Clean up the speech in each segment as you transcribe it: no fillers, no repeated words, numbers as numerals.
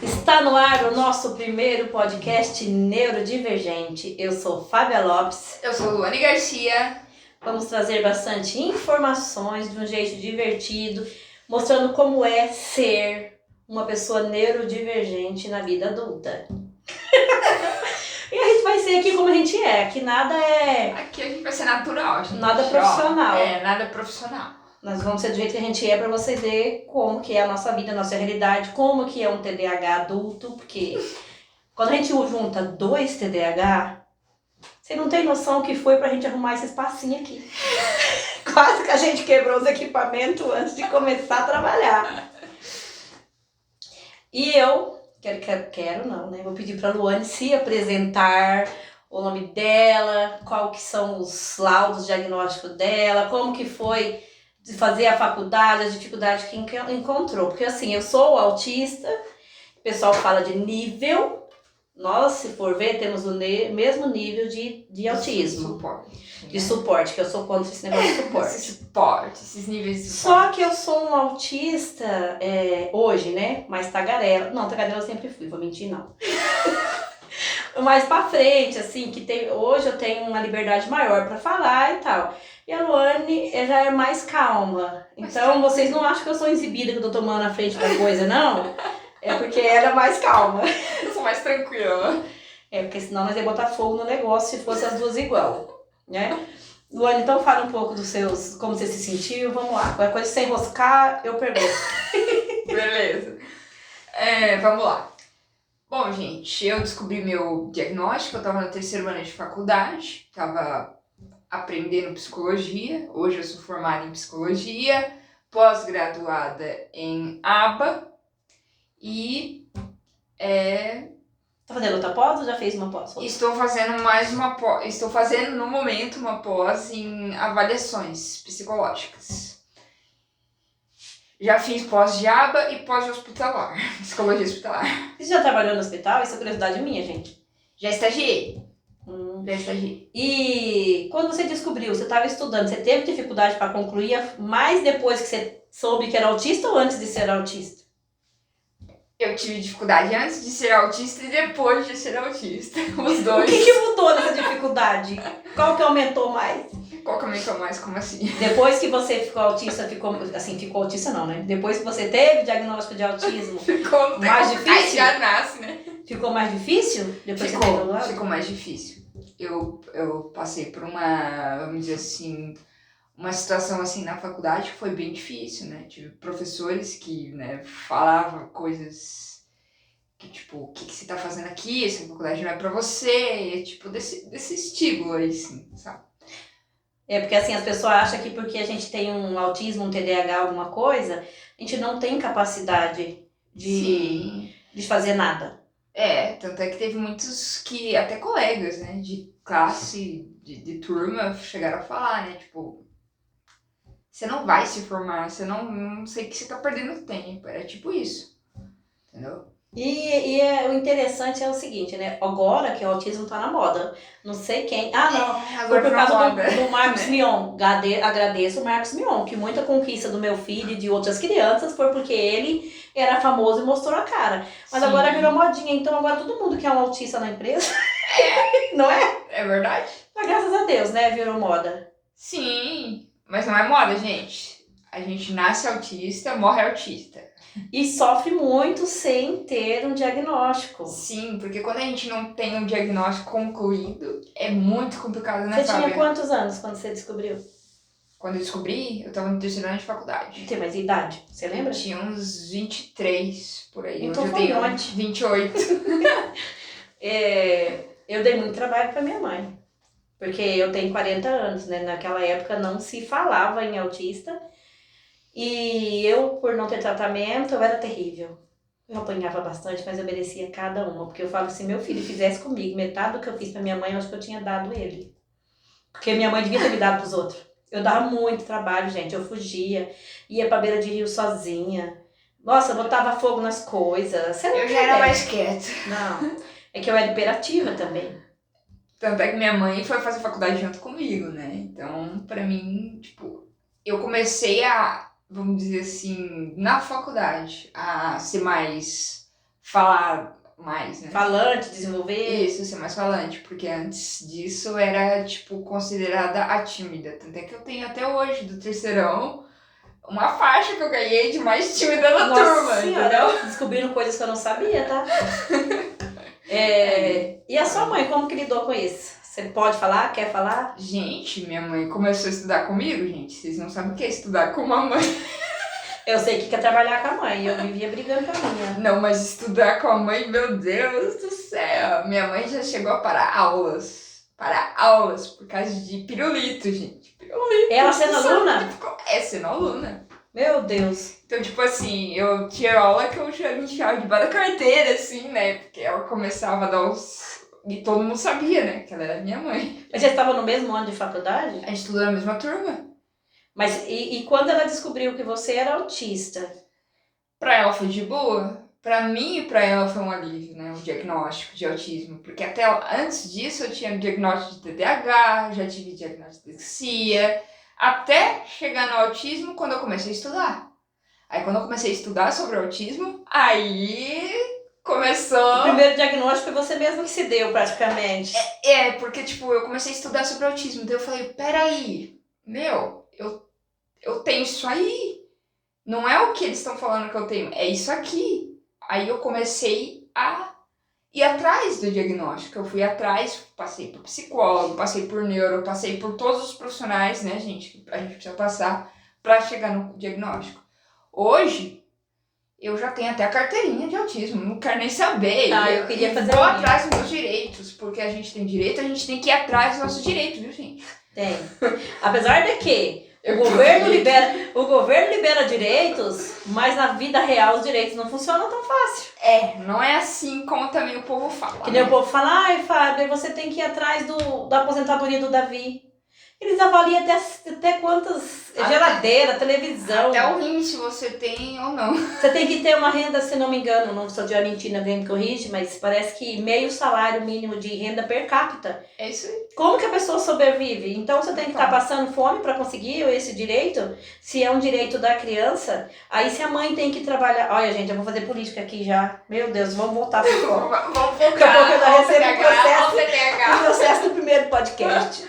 Está no ar o nosso primeiro podcast neurodivergente. Eu sou Fábia Lopes. Eu sou Luane Garcia. Vamos trazer bastante informações de um jeito divertido, mostrando como é ser uma pessoa neurodivergente na vida adulta. E a gente vai ser aqui como a gente é, que nada é... Aqui a gente vai ser natural, gente. Nada profissional. Nada profissional. Nós vamos ser do jeito que a gente é para vocês verem como que é a nossa vida, a nossa realidade, como que é um TDAH adulto, porque quando a gente junta 2 TDAH, você não tem noção que foi pra gente arrumar esse espacinho aqui. Quase que a gente quebrou os equipamentos antes de começar a trabalhar. E eu quero não, né? Vou pedir pra Luane se apresentar, o nome dela, qual que são os laudos diagnósticos dela, como que foi de fazer a faculdade, a dificuldade que encontrou. Porque assim, eu sou autista, o pessoal fala de nível, nós, se for ver, temos o mesmo nível de autismo. Suporte. De suporte, que eu sou contra esse negócio de suporte. Esses níveis de Só suporte. que eu sou um autista hoje, né? Mais tagarela. Não, tagarela eu sempre fui, vou mentir não. Mais pra frente, assim, que hoje eu tenho uma liberdade maior pra falar e tal. E a Luane já é mais calma. Então, vocês não acham que eu sou exibida, que eu tô tomando a frente da coisa, não? É porque ela é mais calma. Eu sou mais tranquila. Porque senão nós ia botar fogo no negócio se fosse as duas igual, né? Luane, então fala um pouco dos seus, como você se sentiu, vamos lá. Qualquer coisa sem enroscar, eu pergunto. Beleza. Vamos lá. Bom, gente, eu descobri meu diagnóstico, eu tava no 3º ano de faculdade, tava aprendendo psicologia, hoje eu sou formada em psicologia, pós-graduada em ABA e Tá fazendo outra pós ou já fez uma pós? estou fazendo mais uma pós, estou fazendo no momento uma pós em avaliações psicológicas. Já fiz pós de aba e pós de hospitalar, psicologia hospitalar. Você já trabalhou no hospital? Isso é curiosidade minha, gente. Já estagiei. E quando você descobriu, você estava estudando, você teve dificuldade para concluir mais depois que você soube que era autista ou antes de ser autista? Eu tive dificuldade antes de ser autista e depois de ser autista. Os O dois. que mudou nessa dificuldade? Qual que aumentou mais? Qual que aumentou mais? Como assim? Depois que você ficou autista, ficou autista não, né? Depois que você teve diagnóstico de autismo, Ficou mais difícil? Já nasce, né? Ficou mais difícil? Depois que você teve o lado? Ficou mais difícil. Eu passei por uma, vamos dizer assim, uma situação assim na faculdade que foi bem difícil, né? Tive professores que, né, falavam coisas que, tipo, o que você tá fazendo aqui? Essa faculdade não é pra você. Tipo, desse estímulo aí, assim, sabe? Porque assim, as pessoas acham que porque a gente tem um autismo, um TDAH, alguma coisa, a gente não tem capacidade de fazer nada. Tanto é que teve muitos que, até colegas, né, de classe, de turma, chegaram a falar, né, tipo, você não vai se formar, você não sei que você tá perdendo tempo, era tipo isso, entendeu? E o interessante é o seguinte, né? Agora que o autismo tá na moda. Não sei quem. Foi Agora por foi causa moda. do Marcos Mion. Agradeço o Marcos Mion, que muita conquista do meu filho e de outras crianças foi porque ele era famoso e mostrou a cara. Mas Sim. agora virou modinha, então agora todo mundo quer um autista na empresa. Não é? É verdade? Mas graças a Deus, né? Virou moda. Sim, mas não é moda, gente. A gente nasce autista, morre autista. E sofre muito sem ter um diagnóstico. Sim, porque quando a gente não tem um diagnóstico concluído, é muito complicado, né, Você Fábia? tinha quantos anos quando você descobriu? Quando eu descobri, eu tava no 3º ano de faculdade. Tem mais idade? Você lembra? Eu tinha uns 23 por aí. Então Hoje eu foi tenho ontem. 28. Eu dei muito trabalho pra minha mãe. Porque eu tenho 40 anos, né? Naquela época não se falava em autista. E eu, por não ter tratamento, eu era terrível. Eu apanhava bastante, mas eu merecia cada uma. Porque eu falo, se meu filho fizesse comigo metade do que eu fiz pra minha mãe, eu acho que eu tinha dado ele. Porque minha mãe devia ter me dado pros outros. Eu dava muito trabalho, gente. Eu fugia, ia pra beira de rio sozinha. Nossa, eu botava fogo nas coisas. Você não Eu já quer. era mais quieta. Não, é que eu era imperativa também. Tanto é que minha mãe foi fazer faculdade junto comigo, né? Então, pra mim, tipo, eu comecei a, vamos dizer assim, na faculdade, a ser mais falar mais, né? Falante, desenvolver. Isso, ser mais falante, porque antes disso era, tipo, considerada a tímida. Tanto é que eu tenho até hoje, do terceirão, uma faixa que eu ganhei de mais tímida na turma, entendeu? Descobrindo coisas que eu não sabia, tá? E a sua mãe, como que lidou com isso? Você pode falar? Quer falar? Gente, minha mãe começou a estudar comigo, gente. Vocês não sabem o que é estudar com uma mãe. Eu sei que quer trabalhar com a mãe, eu vivia brigando com a minha. Não, mas estudar com a mãe, meu Deus do céu. Minha mãe já chegou a parar aulas. Parar aulas por causa de pirulito, gente. Pirulito. Ela sendo aluna? Sendo aluna. Meu Deus. Então, tipo assim, eu tinha aula que eu já me enfiava debaixo da carteira, assim, né? Porque ela começava a dar os... E todo mundo sabia, né? Que ela era minha mãe. Mas você estava no mesmo ano de faculdade? A gente estudou na mesma turma. Mas e quando ela descobriu que você era autista? Pra ela foi de boa. Pra mim e pra ela foi um alívio, né? O diagnóstico de autismo. Porque até antes disso eu tinha diagnóstico de TDAH, já tive diagnóstico de dislexia. Até chegar no autismo quando eu comecei a estudar. Aí quando eu comecei a estudar sobre autismo, aí começou... O primeiro diagnóstico foi você mesmo que se deu, praticamente. Porque tipo, eu comecei a estudar sobre autismo. Então eu falei, peraí, eu tenho isso aí. Não é o que eles estão falando que eu tenho, é isso aqui. Aí eu comecei a ir atrás do diagnóstico. Eu fui atrás, passei por psicólogo, passei por neuro, passei por todos os profissionais, né, gente, que a gente precisa passar pra chegar no diagnóstico. Hoje, eu já tenho até a carteirinha de autismo, não quero nem saber. Eu queria fazer vou atrás dos meus direitos, porque a gente tem direito, a gente tem que ir atrás dos nossos direitos, viu, gente? Tem. Apesar de que o governo libera direitos, mas na vida real os direitos não funcionam tão fácil. Não é assim como também o povo fala. Que nem o povo fala, ai Fábio, você tem que ir atrás da aposentadoria do Davi. Eles avaliam até quantas geladeira, televisão. Até o rim, se você tem ou não. Você tem que ter uma renda, se não me engano, não estou de mentira, alguém me corrige, mas parece que meio salário mínimo de renda per capita. É isso aí. Como que a pessoa sobrevive? Então você tem que estar passando fome para conseguir esse direito? Se é um direito da criança, aí se a mãe tem que trabalhar... Olha, gente, eu vou fazer política aqui já. Meu Deus, vamos voltar para o Vamos focar. Daqui a pouco eu já recebo o processo do primeiro podcast.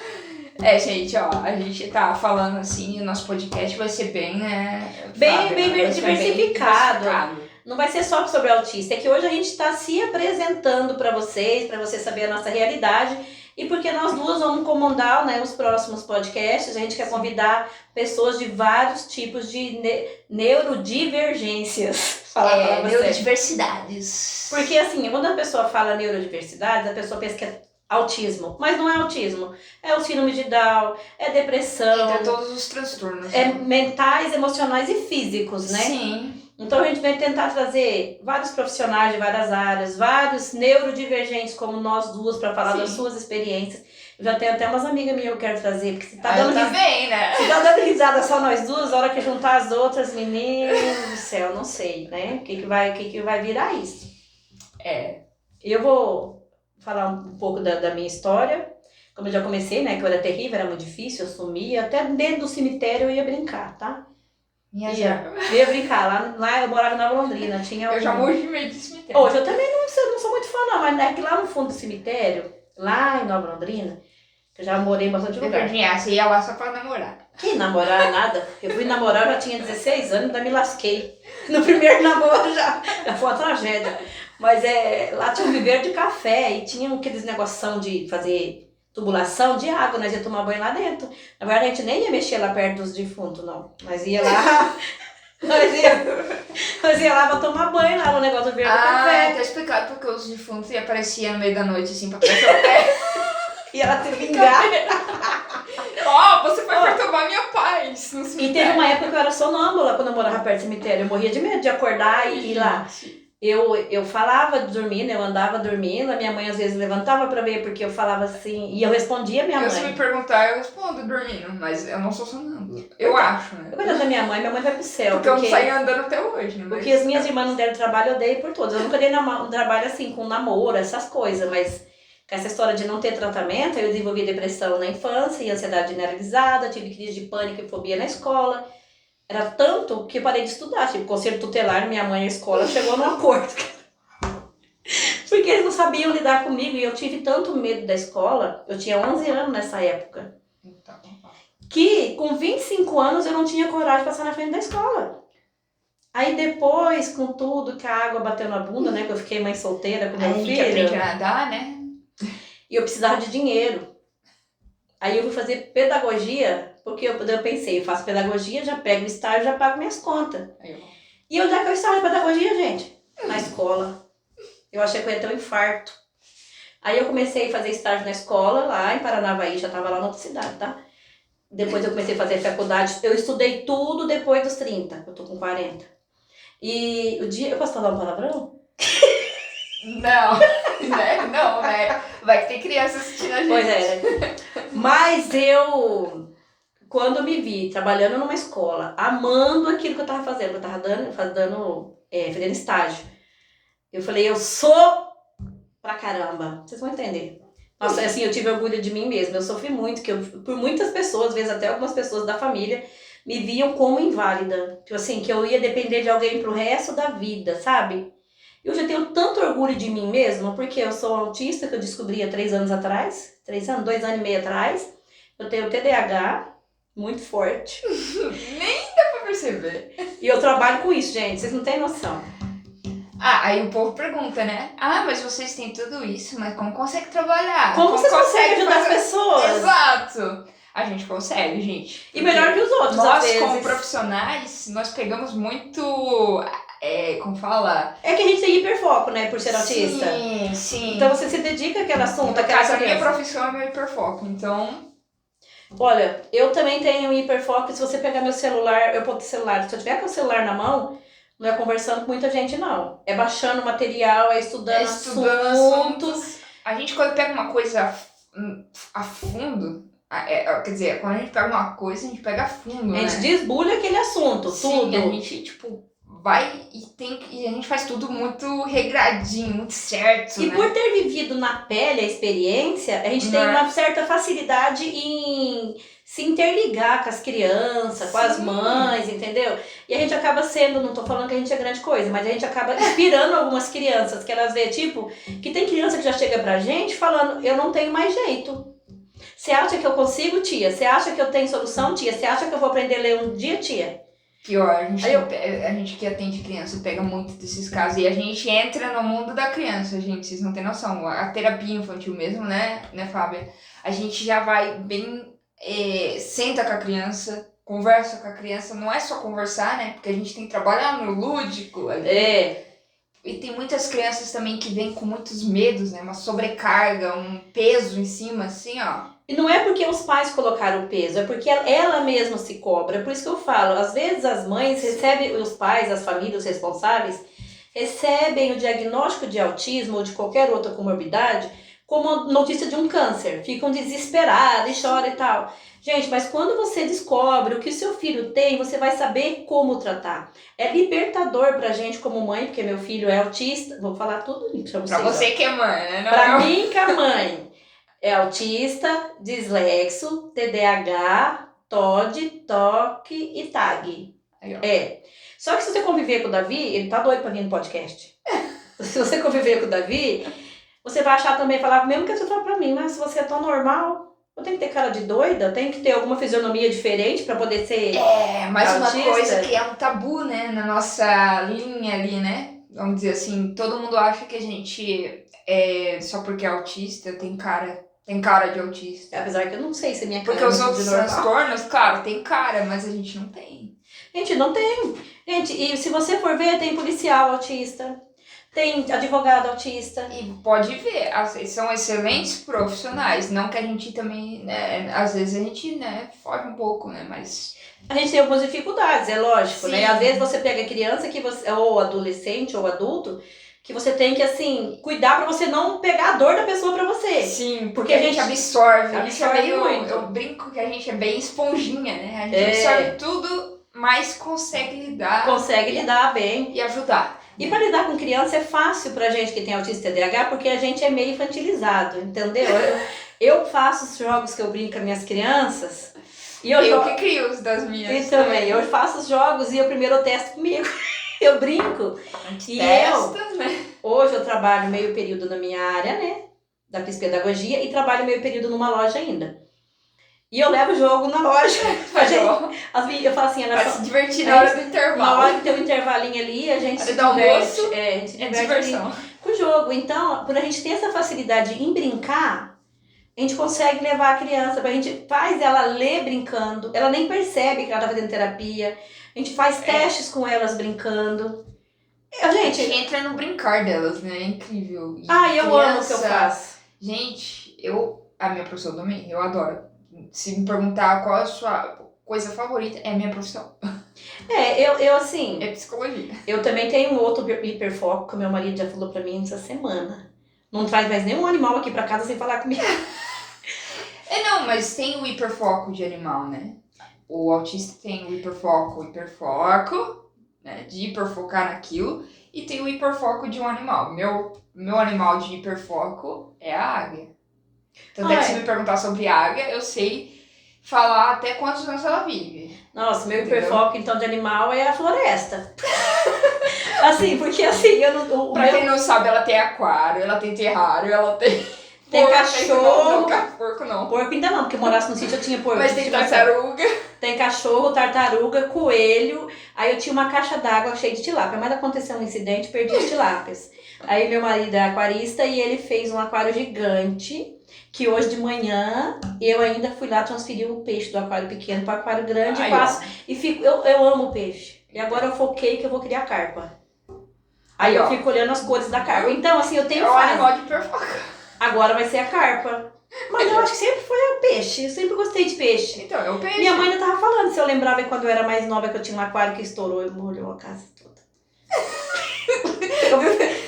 Gente, ó, a gente tá falando assim, o nosso podcast vai ser bem, né? Bem diversificado. Não vai ser só sobre autista, é que hoje a gente está se apresentando para vocês saber a nossa realidade. E porque nós duas vamos comandar, né, os próximos podcasts, a gente quer convidar pessoas de vários tipos de neurodivergências. Neurodiversidades. Porque assim, quando a pessoa fala neurodiversidades, a pessoa pensa que é autismo, mas não é autismo, é o síndrome de Down, é depressão, tem todos os transtornos, mentais, emocionais e físicos, né? Sim. Então a gente vai tentar trazer vários profissionais de várias áreas, vários neurodivergentes como nós duas para falar das suas experiências. Eu já tenho até umas amigas minhas que eu quero trazer, porque se tá dando né? Se tá dando risada só nós duas, a hora que juntar as outras, meninas do céu, não sei, né? O que vai virar isso? Eu vou falar um pouco da minha história. Como eu já comecei, né, que eu era terrível, era muito difícil, eu sumia, até dentro do cemitério eu ia brincar, tá? Eu ia brincar, lá eu morava em Nova Londrina, eu já morri de medo de cemitério. Hoje eu também não sou muito fã não, mas é que lá no fundo do cemitério, lá em Nova Londrina, que eu já morei em bastante lugar. Você ia lá só pra namorar. Que namorar, nada. Eu fui namorar, eu já tinha 16 anos, ainda me lasquei. No primeiro namoro já foi uma tragédia. Mas lá tinha um viveiro de café e tinha aqueles negoção de fazer tubulação de água, nós ia tomar banho lá dentro. Na verdade, a gente nem ia mexer lá perto dos defuntos, não. Nós ia lá... nós ia lá pra tomar banho lá no negócio do viveiro do café. Tá explicado porque os defuntos apareciam no meio da noite, assim, pra pegar seu pé. E ela se vingar. Você foi perturbar minha paz no cemitério. E teve uma época que eu era sonâmbula quando eu morava perto do cemitério. Eu morria de medo de acordar e ir lá. Eu falava dormindo, eu andava dormindo, a minha mãe às vezes levantava pra ver, porque eu falava assim, e eu respondia a minha mãe. Se me perguntar, eu respondo dormindo, mas eu não sou sonâmbula. Eu acho, né? Eu cuido da minha mãe vai pro céu. Porque eu não saí andando até hoje, né? Porque as minhas irmãs não deram trabalho, eu dei por todas. Eu nunca dei um trabalho assim, com namoro, essas coisas, mas com essa história de não ter tratamento, eu desenvolvi depressão na infância e ansiedade generalizada, tive crise de pânico e fobia na escola. Era tanto que eu parei de estudar, tipo, conselho tutelar, minha mãe e a escola chegou num acordo. sabiam lidar comigo e eu tive tanto medo da escola, eu tinha 11 anos nessa época, que com 25 anos eu não tinha coragem de passar na frente da escola. Aí depois, com tudo, que a água bateu na bunda, né, que eu fiquei mãe solteira com meu Aí filho. que aprende a nadar, né? E eu precisava de dinheiro. Aí eu fui fazer pedagogia, porque eu pensei, eu faço pedagogia, já pego o estágio, já pago minhas contas. E onde é que eu estava em pedagogia, gente? Na escola. Eu achei que eu ia ter um infarto. Aí eu comecei a fazer estágio na escola, lá em Paranavaí, já estava lá na outra cidade, tá? Depois eu comecei a fazer faculdade. Eu estudei tudo depois dos 30, eu tô com 40. E o dia... Eu posso falar um palavrão? Não, né? Não, né? Vai que tem criança assistindo a gente. Pois é, né? Mas eu, quando me vi trabalhando numa escola, amando aquilo que eu tava fazendo, eu tava fazendo estágio, eu falei, eu sou pra caramba. Vocês vão entender. Nossa, assim, eu tive orgulho de mim mesma. Eu sofri muito, por muitas pessoas, às vezes até algumas pessoas da família, me viam como inválida. Tipo assim, que eu ia depender de alguém pro resto da vida, sabe? Eu já tenho tanto orgulho de mim mesma, porque eu sou autista, que eu descobri há 2 anos atrás, 2 anos e meio atrás. Eu tenho TDAH, muito forte. Nem dá pra perceber. E eu trabalho com isso, gente, vocês não têm noção. Aí o povo pergunta, né? Ah, mas vocês têm tudo isso, mas como consegue trabalhar? Como vocês conseguem ajudar as pessoas? Exato! A gente consegue, gente. E melhor que os outros, nós, às vezes. como profissionais, nós pegamos muito... como fala? É que a gente tem hiperfoco, né, por ser autista. Sim, sim. Então você se dedica àquele assunto, No àquela caso, a minha criança. profissão é meu hiperfoco, então... Olha, eu também tenho hiperfoco. Se você pegar meu celular, eu boto o celular. Se eu tiver com o celular na mão, não é conversando com muita gente, não. É baixando material, é estudando assuntos. A gente, quando pega uma coisa a fundo... quer dizer, quando a gente pega uma coisa, a gente pega a fundo, A gente né? desbulha aquele assunto, Sim, tudo. a gente, tipo, vai e a gente faz tudo muito regradinho, muito certo, E né? por ter vivido na pele a experiência, a gente tem uma certa facilidade em se interligar com as crianças, com as mães, entendeu? E a gente acaba sendo, não tô falando que a gente é grande coisa, mas a gente acaba inspirando algumas crianças, que elas vê, tipo, que tem criança que já chega pra gente falando, eu não tenho mais jeito. Você acha que eu consigo, tia? Você acha que eu tenho solução, tia? Você acha que eu vou aprender a ler um dia, tia? Pior, a gente que atende criança pega muito desses casos e a gente entra no mundo da criança, gente, vocês não têm noção. A terapia infantil mesmo, né, Fábia? A gente já vai bem, senta com a criança, conversa com a criança, não é só conversar, né? Porque a gente tem que trabalhar no lúdico ali. E tem muitas crianças também que vêm com muitos medos, né? Uma sobrecarga, um peso em cima, assim, ó. E não é porque os pais colocaram o peso, é porque ela mesma se cobra. Por isso que eu falo, às vezes as mães recebem, os pais, as famílias responsáveis, recebem o diagnóstico de autismo ou de qualquer outra comorbidade como notícia de um câncer. Ficam desesperados e choram e tal. Gente, mas quando você descobre o que seu filho tem, você vai saber como tratar. É libertador pra gente como mãe, porque meu filho é autista. Vou falar tudo pra vocês. Pra você que é mãe, né? Não, pra mim que é mãe. É autista, dislexo, TDAH, TOD, TOC e TAG. Aí, Só que se você conviver com o Davi, ele tá doido pra vir no podcast. Se você conviver com o Davi, você vai achar também, falar, mesmo que você fala pra mim, mas se você é tão normal, eu tenho que ter cara de doida, tem que ter alguma fisionomia diferente pra poder ser mas autista. uma coisa que é um tabu, né, na nossa linha ali, né? Vamos dizer assim, todo mundo acha que a gente, só porque é autista, tem cara de autista. Apesar que eu não sei se minha cara porque é os muito outros de normal. transtornos, claro, tem cara, mas a gente não tem. Gente, não tem. Gente, e se você for ver, tem policial autista, tem advogado autista. E pode ver, são excelentes profissionais, não que a gente também, né, às vezes a gente, né, foge um pouco, né, mas... A gente tem algumas dificuldades, é lógico, Sim. né? Às vezes você pega criança, ou adolescente, ou adulto, que você tem que, assim, cuidar pra você não pegar a dor da pessoa pra você. Sim, porque a gente absorve absorve muito. Eu brinco que a gente é bem esponjinha, né? A gente absorve tudo, mas consegue lidar. Consegue lidar bem. E ajudar. E para lidar com criança é fácil pra gente que tem autismo e TDAH, porque a gente é meio infantilizado, entendeu? Eu faço os jogos que eu brinco com as minhas crianças. E eu que crio os das minhas. E também, eu faço os jogos e eu primeiro testo comigo. Eu brinco. Testa, né? Hoje trabalho meio período na minha área, né? Da psicopedagogia e trabalho meio período numa loja ainda. E eu levo o jogo na loja. Eu falo assim, Vai se divertir na hora do intervalo. Na hora que tem um intervalinho ali, a gente se diverte. A gente se diverte ali com o jogo. Então, por a gente ter essa facilidade em brincar, a gente consegue levar a criança, a gente faz ela ler brincando, ela nem percebe que ela tá fazendo terapia, a gente faz testes com elas brincando. A gente entra no brincar delas, né? É incrível. E eu amo o que eu faço. Gente, a minha profissão também, eu adoro. Se me perguntar qual é a sua coisa favorita, é a minha profissão. Eu assim... É psicologia. Eu também tenho um outro hiperfoco, que o meu marido já falou pra mim essa semana. Não traz mais nenhum animal aqui pra casa sem falar comigo. Não, mas tem o hiperfoco de animal, né? O autista tem o hiperfoco, né? De hiperfocar naquilo. E tem o hiperfoco de um animal. Meu animal de hiperfoco é a águia. Tanto é que se me perguntar sobre águia, eu sei falar até quantos anos ela vive. Nossa, meu hiperfoco então de animal é a floresta. Assim, porque assim, eu não... Pra quem não sabe, ela tem aquário, ela tem terrário, ela tem... Tem cachorro. Porco não. Porco ainda não, porque eu morasse no sítio eu tinha porco. Mas tem tartaruga. Tem cachorro, tartaruga, coelho. Aí eu tinha uma caixa d'água cheia de tilápia. Mas aconteceu um incidente, perdi as tilápias. Aí meu marido é aquarista e ele fez um aquário gigante. Que hoje de manhã eu ainda fui lá transferir o peixe do aquário pequeno para o aquário grande. E fico, eu amo peixe. E agora eu foquei que eu vou criar carpa. Aí eu fico olhando as cores da carpa. Então, assim, eu tenho fase. É o animal de hiperfoco. Agora vai ser a carpa. Mas eu acho que sempre foi o peixe. Eu sempre gostei de peixe. Então, é o peixe. Minha mãe ainda tava falando, se eu lembrava quando eu era mais nova, que eu tinha um aquário que estourou e molhou a casa toda.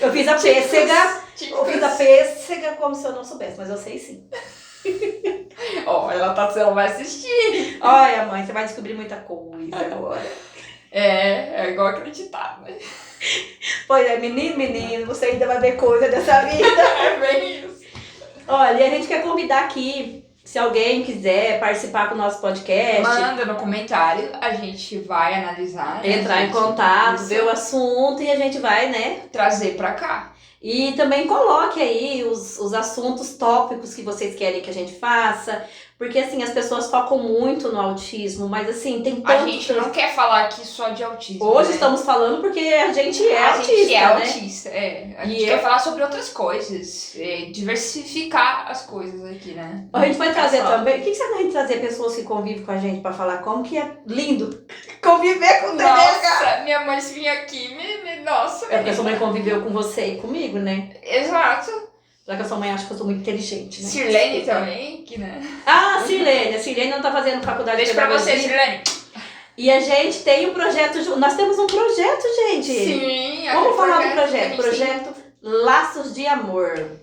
eu fiz a pêssega. Eu fiz a pêssega como se eu não soubesse, mas eu sei sim. Ela vai assistir. Olha, mãe, você vai descobrir muita coisa agora. É igual acreditar, né? Pois é, menino, você ainda vai ver coisa dessa vida. É bem isso. Olha, e a gente quer convidar aqui, se alguém quiser participar com o nosso podcast. Manda no comentário, a gente vai analisar. Entrar em contato, ver o assunto e a gente vai, né? Trazer pra cá. E também coloque aí os assuntos tópicos que vocês querem que a gente faça. Porque, assim, as pessoas focam muito no autismo, mas, assim, tem tanto... A gente não quer falar aqui só de autismo, Hoje né? estamos falando porque a gente é autista, né? A gente é autista, A gente quer falar sobre outras coisas, diversificar as coisas aqui, né? A gente vai trazer também... O que você vai trazer pessoas que convivem com a gente pra falar como que é lindo conviver com o TDAH? Nossa, minha mãe se vinha aqui, nossa... É porque a sua mãe conviveu com você e comigo, né? Exato. Já que a sua mãe acha que eu sou muito inteligente, né? Sirlene também, que né? A Sirlene não tá fazendo faculdade de pedagogia. Beijo pra você, Sirlene. E a gente tem um projeto, nós temos um projeto, gente. Sim. Vamos falar do projeto. Projeto Laços de Amor.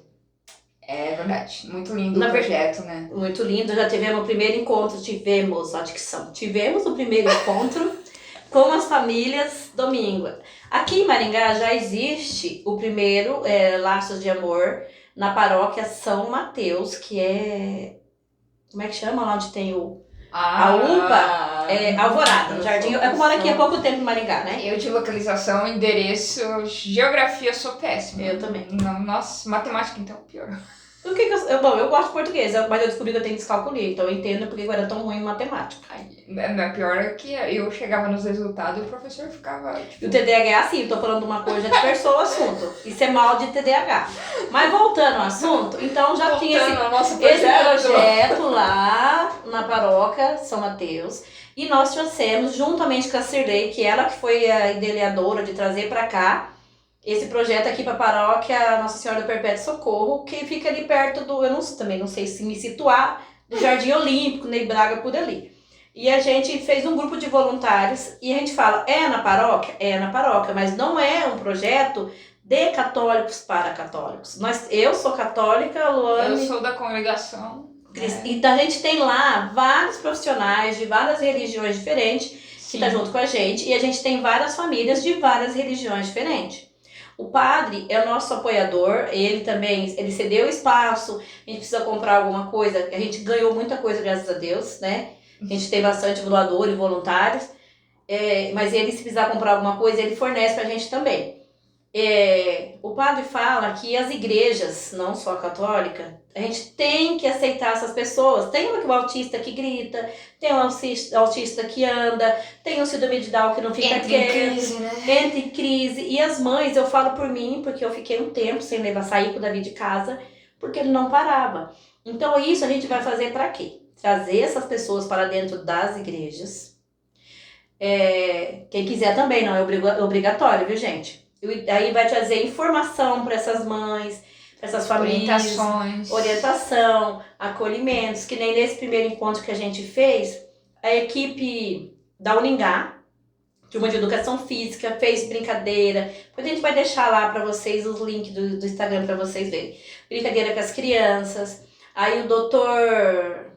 É verdade, muito lindo o projeto, né? Muito lindo, já tivemos o primeiro encontro, tivemos o primeiro encontro com as famílias domingo. Aqui em Maringá já existe o primeiro Laços de Amor, na paróquia São Mateus, que é... Como é que chama lá onde tem a UPA? Alvorada, no Jardim. Eu moro aqui há pouco tempo em Maringá, né? Eu de localização, endereço, geografia sou péssima. Eu também. Nossa, matemática então, pior. Bom, eu gosto de português, mas eu descobri que eu tenho descalculia, então eu entendo porque eu era tão ruim em matemática. A pior é que eu chegava nos resultados e o professor ficava... E o TDAH é assim, eu tô falando uma coisa, já dispersou o assunto. Isso é mal de TDAH. Mas voltando ao assunto, então já tinha esse projeto lá na paróquia São Mateus. E nós trouxemos, juntamente com a Sirlei, que ela que foi a idealizadora de trazer pra cá, esse projeto aqui para a paróquia Nossa Senhora do Perpétuo Socorro, que fica ali perto do, também não sei se me situar, do Jardim Olímpico, Ney Braga, por ali. E a gente fez um grupo de voluntários e a gente fala, é na paróquia? É na paróquia, mas não é um projeto de católicos para católicos. Eu sou católica, Luane... Eu sou da congregação. Então a gente tem lá vários profissionais de várias religiões diferentes que estão junto com a gente, e a gente tem várias famílias de várias religiões diferentes. O padre é o nosso apoiador, ele cedeu espaço, a gente precisa comprar alguma coisa, a gente ganhou muita coisa, graças a Deus, né? A gente tem bastante doador e voluntários, mas ele, se precisar comprar alguma coisa, ele fornece pra gente também. O padre fala que as igrejas, não só a católica, a gente tem que aceitar essas pessoas. Tem o autista que grita, tem o autista que anda, tem o síndrome de Down que não fica Entra em quieto, crise, né? entra em crise. E as mães, eu falo por mim, porque eu fiquei um tempo sem sair com o Davi de casa, porque ele não parava. Então isso a gente vai fazer para quê? Trazer essas pessoas para dentro das igrejas. Quem quiser também, não é obrigatório, viu, gente? Aí vai trazer informação para essas mães, para essas famílias, orientação, acolhimentos, que nem nesse primeiro encontro que a gente fez, a equipe da Uningá, turma de educação física, fez brincadeira. Depois a gente vai deixar lá para vocês os links do Instagram para vocês verem. Brincadeira com as crianças. Aí o doutor,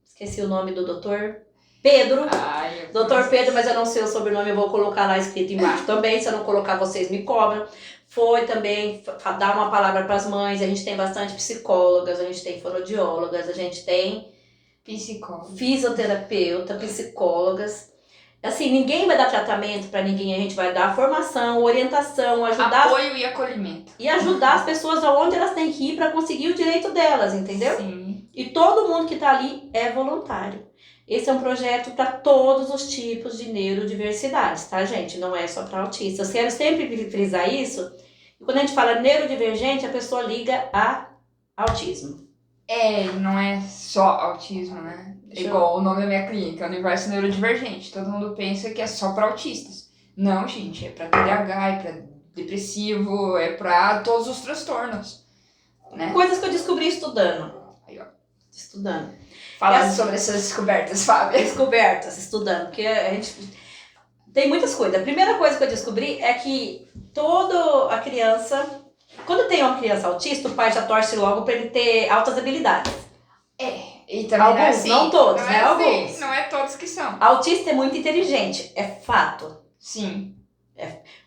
esqueci o nome do doutor, Pedro. Doutor Pedro, mas eu não sei o sobrenome, eu vou colocar lá escrito embaixo também. Se eu não colocar, vocês me cobram. Foi também dar uma palavra para as mães. A gente tem bastante psicólogas, a gente tem fonoaudiólogas, a gente tem fisioterapeuta, psicólogas. Assim, ninguém vai dar tratamento para ninguém, a gente vai dar formação, orientação, ajudar. Apoio e acolhimento. E ajudar as pessoas aonde elas têm que ir para conseguir o direito delas, entendeu? Sim. E todo mundo que tá ali é voluntário. Esse é um projeto para todos os tipos de neurodiversidades, tá, gente? Não é só para autistas. Eu quero sempre frisar isso. E quando a gente fala neurodivergente, a pessoa liga a autismo. Não é só autismo, né? Igual o nome da minha clínica, Universo Neurodivergente. Todo mundo pensa que é só para autistas. Não, gente, é para TDAH, é para depressivo, é para todos os transtornos, né? Coisas que eu descobri estudando. Aí, ó. Estudando. Falando sobre essas descobertas, Fábio. Descobertas, estudando, porque a gente tem muitas coisas. A primeira coisa que eu descobri é que toda a criança, quando tem uma criança autista, o pai já torce logo para ele ter altas habilidades. E também alguns, não é assim. não todos, não né? Alguns. Assim, não é todos que são. Autista é muito inteligente, é fato. Sim.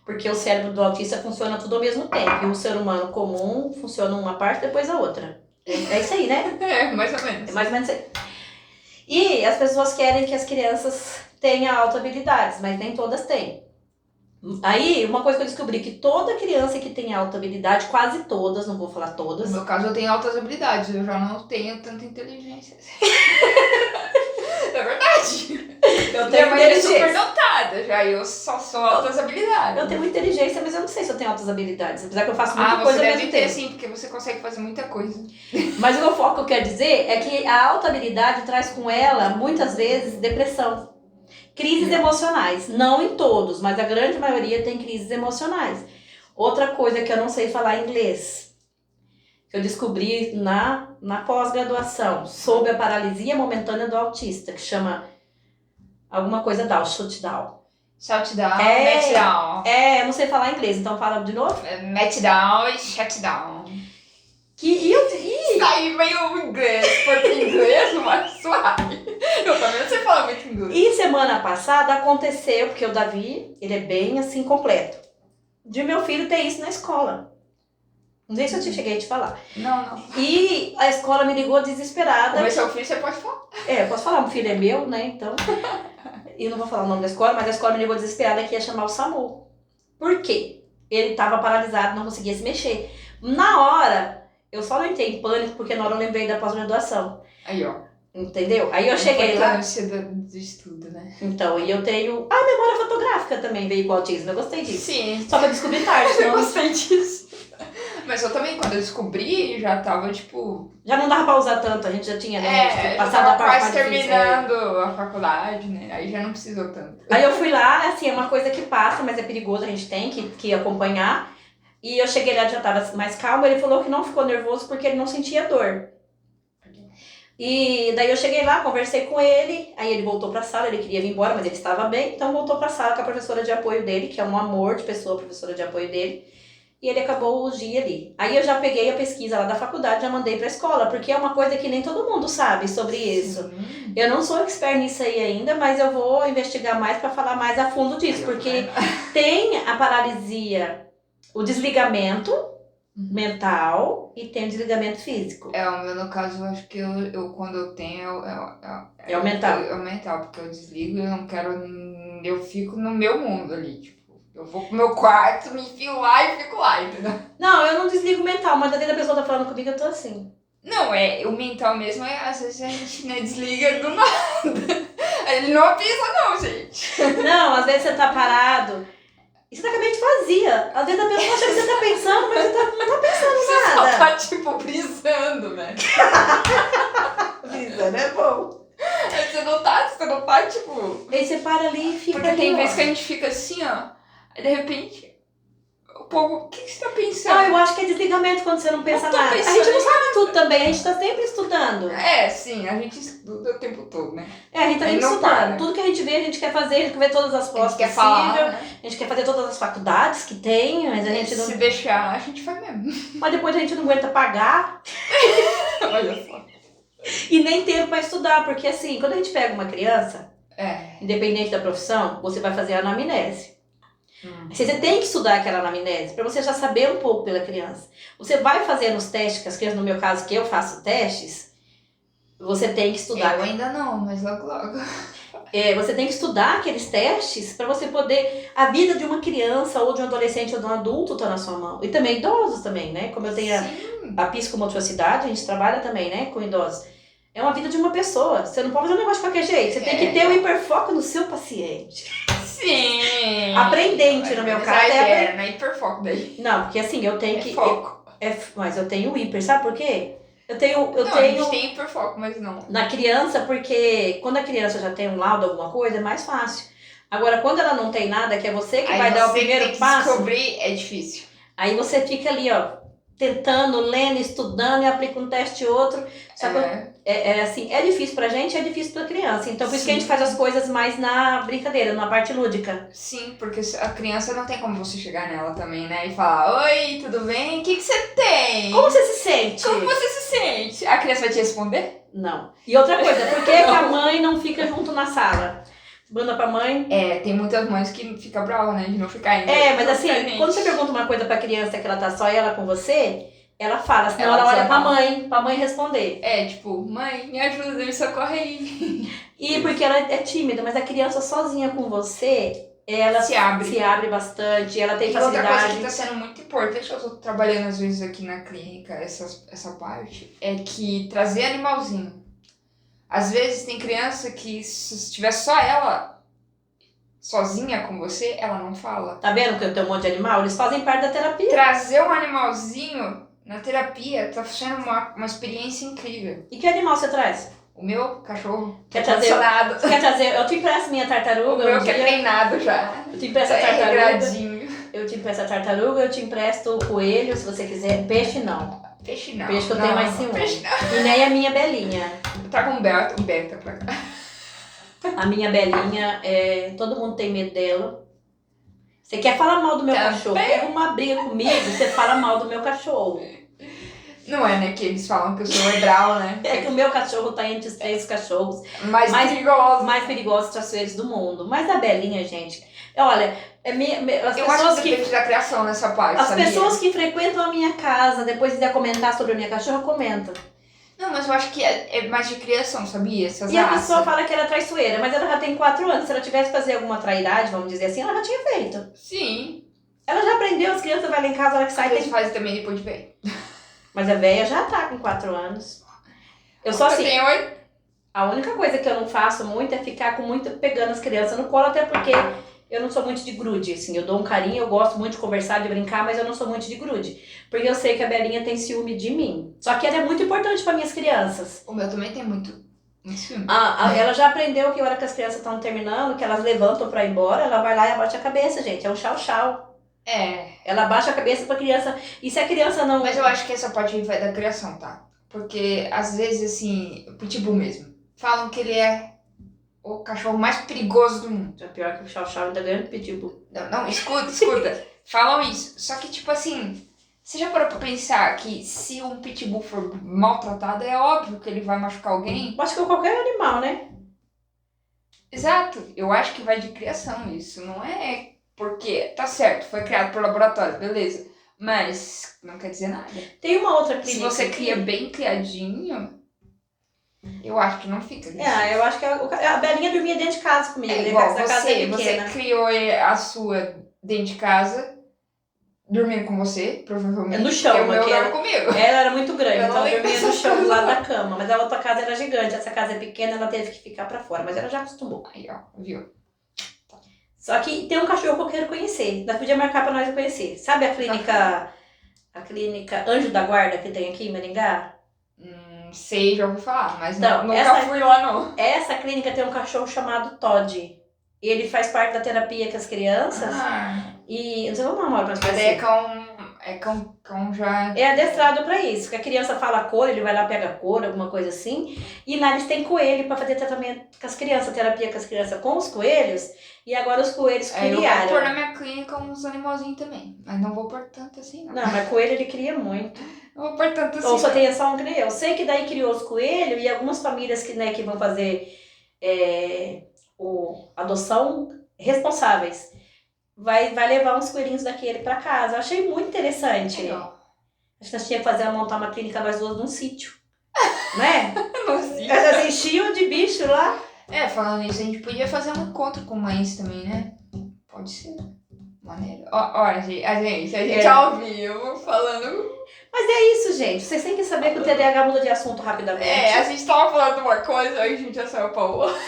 Porque o cérebro do autista funciona tudo ao mesmo tempo. E o ser humano comum funciona uma parte, depois a outra. É isso aí, né? Mais ou menos. É mais ou menos isso aí. E as pessoas querem que as crianças tenham altas habilidades, mas nem todas têm. Aí, uma coisa que eu descobri, que toda criança que tem alta habilidade, quase todas, não vou falar todas. No meu caso, eu tenho altas habilidades, eu já não tenho tanta inteligência. É verdade. Eu tenho Minha mãe é super dotada, já eu só sou altas habilidades. Eu tenho muita inteligência, mas eu não sei se eu tenho altas habilidades. Apesar que eu faço muita você coisa ao deve mesmo ter tempo. sim, porque você consegue fazer muita coisa. Mas o meu foco que eu quero dizer é que a alta habilidade traz com ela, muitas vezes, depressão. Crises emocionais. Não em todos, mas a grande maioria tem crises emocionais. Outra coisa que eu não sei falar inglês, que eu descobri na pós-graduação, sobre a paralisia momentânea do autista, que chama alguma coisa Down, shutdown. Shutdown, meltdown. Eu não sei falar inglês, então fala de novo. Meltdown e shutdown. Aí meio inglês, português, mas suave. Eu também não sei falar muito inglês. E semana passada aconteceu, porque o Davi, ele é bem assim, completo, de meu filho ter isso na escola. Não sei se eu te cheguei a te falar. Não. E a escola me ligou desesperada. Como é seu filho, você pode falar. Eu posso falar, o filho é meu, né, então... Eu não vou falar o nome da escola, mas a escola me ligou desesperada que ia chamar o SAMU. Por quê? Ele estava paralisado, não conseguia se mexer. Na hora, eu só não entrei em pânico, porque na hora eu lembrei da pós-graduação. Aí, ó. Entendeu? Aí eu cheguei lá... do estudo, né? Então, e eu tenho... memória fotográfica também veio com autismo, eu gostei disso. Sim. Só que eu descobri tarde, Eu senão... gostei disso. Mas eu também, quando eu descobri, já tava, tipo... Já não dava pra usar tanto, a gente já tinha, né? Passado a parte quase terminando a faculdade, né? Aí já não precisou tanto. Aí eu fui lá, assim, é uma coisa que passa, mas é perigoso, a gente tem que acompanhar. E eu cheguei lá, já tava mais calmo, ele falou que não ficou nervoso porque ele não sentia dor. E daí eu cheguei lá, conversei com ele, aí ele voltou pra sala, ele queria vir embora, mas ele estava bem, então voltou pra sala com a professora de apoio dele, que é um amor de pessoa, a professora de apoio dele. E ele acabou o dia ali. Aí eu já peguei a pesquisa lá da faculdade, já mandei pra escola, porque é uma coisa que nem todo mundo sabe sobre isso. Eu não sou expert nisso aí ainda, mas eu vou investigar mais pra falar mais a fundo disso, porque tem a paralisia, o desligamento mental e tem o desligamento físico. O meu, no caso, eu acho que eu quando eu tenho, é o mental. É o mental, porque eu desligo e eu não quero, eu fico no meu mundo ali, tipo. Eu vou pro meu quarto, me enfio lá e fico lá, entendeu? Não, eu não desligo o mental, mas às vezes a pessoa tá falando comigo, eu tô assim. Não, o mental mesmo às vezes a gente, né, desliga do nada. Ele não avisa não, gente. Não, às vezes você tá parado e você tá com a mente vazia. Às vezes a pessoa acha que você tá pensando, mas você não tá pensando Você nada. só tá, tipo, brisando, né? Brisando é bom. Aí você não tá, tipo... Aí você para ali e fica Porque ali, tem ó. vezes que a gente fica assim, ó. Aí de repente, o povo, o que você tá pensando? Não, eu acho que é desligamento quando você não pensa Eu tô nada. A pensando gente não em sabe tudo também, a gente tá sempre estudando. Sim, a gente estuda o tempo todo, né? A gente tá Aí sempre não estudando. para. Tudo que a gente vê, a gente quer fazer, a gente quer ver todas as A pós gente quer possíveis. falar, né? A gente quer fazer todas as faculdades que tem, mas a gente não. Se deixar, a gente faz mesmo. Mas depois a gente não aguenta pagar Olha só. e nem tempo pra estudar, porque assim, quando a gente pega uma criança, independente da profissão, você vai fazer a anamnese. Você tem que estudar aquela anamnese para você já saber um pouco pela criança. Você vai fazendo os testes, que as crianças, no meu caso, que eu faço testes, você tem que estudar. Eu ainda não, mas logo logo. Você tem que estudar aqueles testes para você poder... A vida de uma criança, ou de um adolescente, ou de um adulto tá na sua mão. E também idosos também, né? Como eu tenho a psicomotricidade, a gente trabalha também, né, com idosos. É uma vida de uma pessoa. Você não pode fazer um negócio de qualquer jeito. Você tem que ter o hiperfoco no seu paciente. Sim. Aprendente, no meu caso, não é hiperfoco daí. Não, porque assim, eu tenho que... Foco. Mas eu tenho hiper, sabe por quê? Eu A tenho... gente tem hiperfoco, mas não. Na criança, porque quando a criança já tem um laudo, alguma coisa, é mais fácil. Agora, quando ela não tem nada, que é você que vai dar o primeiro tem que passo, descobrir, é difícil. aí você fica ali, ó, tentando, lendo, estudando, e aplica um teste e outro. Só que assim, é difícil pra gente, é difícil pra criança. Então, por isso que a gente faz as coisas mais na brincadeira, na parte lúdica. Sim, porque a criança não tem como você chegar nela também, né? E falar, oi, tudo bem? O que você tem? Como você se sente? Como você se sente? A criança vai te responder? Não. E outra coisa, por que que a mãe não fica junto na sala? Manda pra mãe. Tem muitas mães que ficam bravas, né? De não ficar indo. Mas assim, quando você pergunta uma coisa pra criança que ela tá só ela com você, ela fala, senão ela olha pra mãe responder. Tipo, mãe, me ajuda, me socorre aí. E porque ela é tímida, mas a criança sozinha com você, ela se abre bastante, ela tem e outra facilidade. coisa que tá sendo muito importante, eu tô trabalhando às vezes aqui na clínica, essa parte, é que trazer animalzinho. Às vezes tem criança que, se tiver só ela sozinha com você, ela não fala. Tá vendo que eu tenho um monte de animal? Eles fazem parte da terapia. Trazer um animalzinho na terapia tá sendo uma experiência incrível. E que animal você traz? O meu cachorro. Quer trazer? Quer trazer? Eu te empresto minha tartaruga. O meu que é treinado já. Eu te empresto a tartaruga. Regradinho. Eu te empresto a tartaruga, eu te empresto o coelho, se você quiser. Peixe não. Peixe não. Peixe que eu tenho mais ciúme. Peixe não. E nem a minha belinha. Traga um beta pra cá. A minha belinha, todo mundo tem medo dela. Você quer falar mal do meu cachorro? Quer uma briga comigo, você fala mal do meu cachorro. Não é, né? Que eles falam que eu sou lebral, né? É que o meu cachorro tá entre os 3 cachorros mais perigosos. Mais perigosos traiçoeiros do mundo. Mas a belinha, gente, olha, as eu pessoas acho que depende da criação nessa parte, As pessoas que frequentam a minha casa, depois quiser comentar sobre a minha cachorra, comenta. Não, mas eu acho que é mais de criação, sabia? Essas e raças. A pessoa fala que ela é traiçoeira, mas ela já tem 4 anos. Se ela tivesse que fazer alguma trairagem, vamos dizer assim, ela já tinha feito. Sim. Ela já aprendeu, as crianças vão lá em casa, a hora que sai... Eles fazem também depois de ver. Mas a véia já tá com 4 anos. Eu sou assim... tenho 8. A única coisa que eu não faço muito é ficar pegando as crianças no colo, até porque eu não sou muito de grude, assim. Eu dou um carinho, eu gosto muito de conversar, de brincar, mas eu não sou muito de grude. Porque eu sei que a Belinha tem ciúme de mim. Só que ela é muito importante para minhas crianças. O meu também tem muito ciúme. Ela já aprendeu que a hora que as crianças estão terminando, que elas levantam pra ir embora, ela vai lá e abaixa a cabeça, gente. É um tchau-tchau. Ela abaixa a cabeça pra criança. E se a criança não... Mas eu acho que essa parte vai da criação, tá? Porque, às vezes, assim, o pitbull mesmo, falam que ele é o cachorro mais perigoso do mundo. É pior que o tchau-tchau ainda ganha do pitbull. Não, escuta. Falam isso. Só que, tipo assim, você já parou pra pensar que se um pitbull for maltratado, é óbvio que ele vai machucar alguém? Acho que qualquer animal, né? Exato. Eu acho que vai de criação isso. Não é porque, tá certo, foi criado por laboratório, beleza. Mas não quer dizer nada. Tem uma outra clínica. Se você cria bem criadinho, eu acho que não fica. Eu acho que a Belinha dormia dentro de casa comigo. É igual casa você criou a sua dentro de casa, dormindo com você, provavelmente. No chão, porque o meu porque dorme comigo. ela era muito grande, Eu então não eu lembro dormia no dessas chão do coisas, lado não. da cama. Mas a outra casa era gigante, essa casa é pequena, ela teve que ficar pra fora, mas ela já acostumou. Aí, ó, viu? Só que tem um cachorro que eu quero conhecer. Nós podíamos marcar pra nós conhecer. Sabe a clínica Anjo da Guarda que tem aqui em Maringá? Sei, já ouvi falar, mas Não, nunca essa- fui lá, não. Essa clínica tem um cachorro chamado Todd. Ele faz parte da terapia com as crianças. E não sei como é o nome pra nós Mas conhecer. cão já... É adestrado pra isso, que a criança fala cor, ele vai lá pega cor, alguma coisa assim. E lá eles têm coelho pra fazer tratamento com as crianças, terapia com as crianças com os coelhos. E agora os coelhos Eu vou criaram. pôr na minha clínica uns animalzinhos também. Mas não vou pôr tanto assim, não. Não, mas coelho ele cria muito. Não vou pôr tanto assim, Ou só não. tem só um que nem eu. Eu sei que daí criou os coelhos e algumas famílias que, né, que vão fazer adoção responsáveis. Vai levar uns coelhinhos daquele pra casa. Eu achei muito interessante. Legal. Acho que nós tínhamos que montar uma clínica nós duas num sítio. Né? Não sei. Elas enchiam de bicho lá. Falando nisso, a gente podia fazer um encontro com mães também, né? Pode ser. Maneiro. Ó, a gente ao vivo falando. Mas é isso, gente. Vocês têm que saber que o TDAH muda de assunto rapidamente. A gente tava falando de uma coisa, aí a gente já saiu pra outra.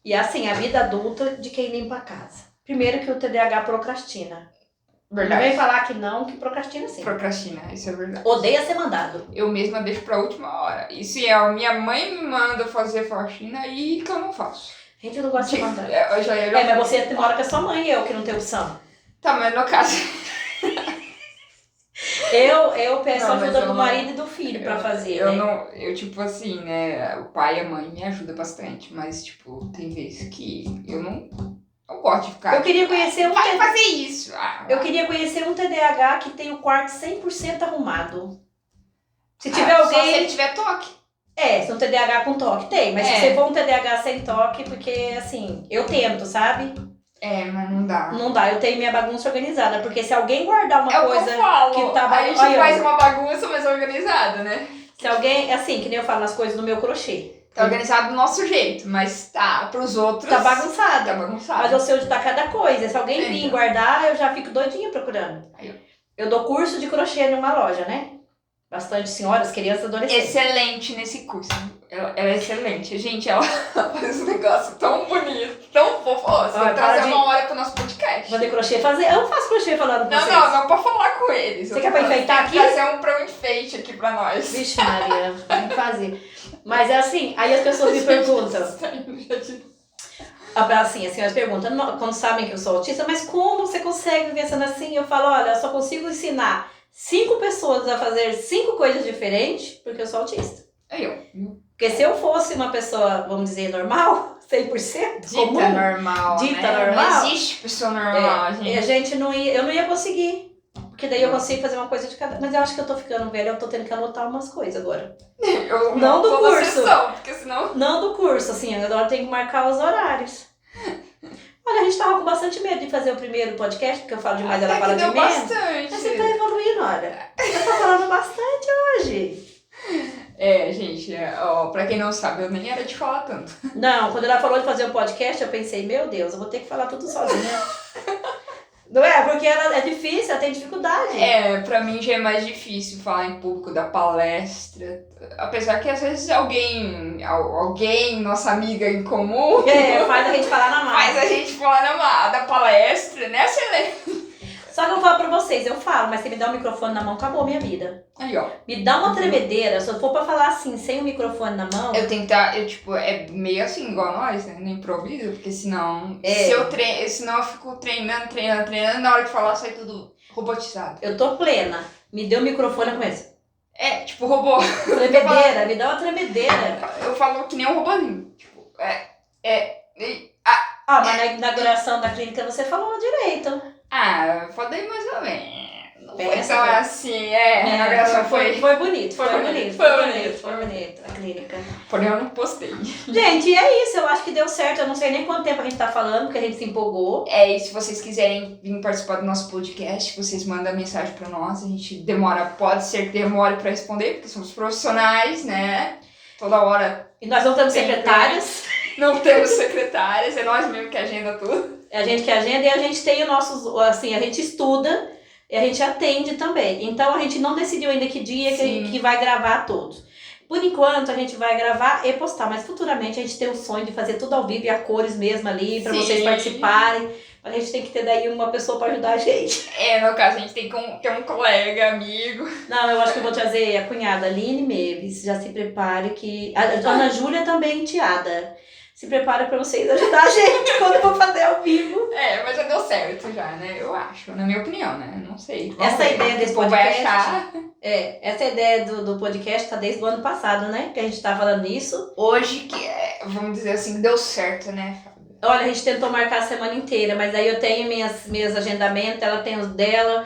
E assim, a vida adulta de quem limpa a casa. Primeiro que o TDAH procrastina. Não vem Verdade. falar que não, que procrastina sim. Procrastinar, isso é verdade. Odeia ser mandado. Eu mesma deixo pra última hora. E se a minha mãe me manda fazer faxina, aí que eu não faço. Gente, eu não gosto de ser mandado. Eu já Mas você mora com a sua mãe e eu que não tenho opção. Tá, mas no caso. Eu peço Não, mas ajuda eu do não- marido e do filho pra fazer, né? Eu, tipo assim, né? O pai e a mãe me ajudam bastante, mas, tipo, tem vezes que eu não gosto de ficar. Eu queria conhecer um Vai fazer isso. Eu queria conhecer um TDAH que tem o quarto 100% arrumado. Se tiver Só se alguém... ele tiver toque. Se um TDAH com toque, tem. Mas se É. você for um TDAH sem toque, porque assim, eu tento, sabe? Mas não dá. Não dá, eu tenho minha bagunça organizada. Porque se alguém guardar uma É o coisa que eu falo. que tá A gente olha, faz uma bagunça, mas organizada, né? Se alguém, assim, que nem eu falo nas coisas do meu crochê. Tá organizado do nosso jeito, mas tá pros outros. Tá bagunçado. Tá bagunçado. Mas eu sei onde tá cada coisa. Se alguém vir Então. guardar, eu já fico doidinha procurando. Aí, ó. Eu dou curso de crochê numa loja, né? Bastante senhoras, crianças, adolescentes. Excelente nesse curso. Ela é excelente. Gente, ela faz um negócio tão bonito, tão fofo. Ó, você Olha, vai trazer para de- uma hora pro nosso podcast. Fazer crochê, Eu não faço crochê falando com vocês. Não pra falar com eles. Você quer pra enfeitar aqui? Fazer um pra um enfeite aqui pra nós. Vixe, Maria, tem que fazer. Mas é assim, aí as pessoas me perguntam. Assim, as senhoras perguntam, quando sabem que eu sou autista, mas como você consegue viver sendo assim? Eu falo, olha, eu só consigo ensinar 5 pessoas a fazer 5 coisas diferentes porque eu sou autista. Aí, ó. Porque se eu fosse uma pessoa, vamos dizer, normal, 100% comum, Dita normal, Dita né? normal. Não existe pessoa normal, e a gente. gente eu não ia conseguir. Porque daí eu consigo fazer uma coisa de cada... Mas eu acho que eu tô ficando velha, eu tô tendo que anotar umas coisas agora. Eu Não do toda curso. sessão, porque senão... Não do curso, assim, agora eu tenho que marcar os horários. Olha, a gente tava com bastante medo de fazer o primeiro podcast, porque eu falo demais, ela Até fala que de deu menos. bastante. Mas você tá evoluindo, olha. Você tá falando bastante hoje. Gente, ó, pra quem não sabe, eu nem era de falar tanto. Não, quando ela falou de fazer o podcast, eu pensei, meu Deus, eu vou ter que falar tudo sozinha. Não é? Porque ela é difícil, ela tem dificuldade. Pra mim já é mais difícil falar em público, dar palestra. Apesar que às vezes alguém, nossa amiga em comum, Faz a gente falar na mão. faz a gente falar da palestra, né, Selene? Só que eu falo pra vocês, eu falo, mas se me dá o microfone na mão, acabou a minha vida. Aí, ó. Me dá uma tremedeira, se eu for pra falar assim, sem o microfone na mão... Eu tenho que estar, é meio assim, igual nós, né? No improviso, porque senão. Senão eu fico treinando, na hora de falar sai tudo robotizado. Eu tô plena. Me deu o microfone, eu começo. Tipo robô. Tremedeira, me dá uma tremedeira. Eu falo que nem um robôzinho. Tipo, Mas na inauguração da clínica você falou direito. falei mais ou menos. Não foi Pensa, tão foi. assim, a inauguração foi. Foi bonito, Foi bonito, foi bonito a clínica. Porém, eu não postei. Gente, e é isso, eu acho que deu certo. Eu não sei nem quanto tempo a gente tá falando, porque a gente se empolgou. E se vocês quiserem vir participar do nosso podcast, vocês mandam mensagem pra nós. A gente pode ser que demore pra responder, porque somos profissionais, né? Toda hora. E nós não temos Tem secretários. Não temos secretárias, é nós mesmo que agenda tudo. É a gente que agenda e a gente tem o nosso, assim, a gente estuda e a gente atende também. Então a gente não decidiu ainda que dia que vai gravar todos. Por enquanto a gente vai gravar e postar, mas futuramente a gente tem o sonho de fazer tudo ao vivo e a cores mesmo ali, para vocês participarem. A gente tem que ter daí uma pessoa para ajudar a gente. No caso a gente tem que ter um colega, amigo. Não, eu acho que eu vou trazer a cunhada Aline Meves, já se prepare que... A Ana Júlia também enteada. Se prepara pra vocês ajudar a gente quando for fazer ao vivo. Mas já deu certo já, né? Eu acho, na minha opinião, né? Não sei. Essa ideia desse podcast... vai achar. Essa ideia do podcast tá desde o ano passado, né? Que a gente tá falando nisso. Hoje que, vamos dizer assim, deu certo, né? Olha, a gente tentou marcar a semana inteira, mas aí eu tenho meus agendamentos, ela tem os dela.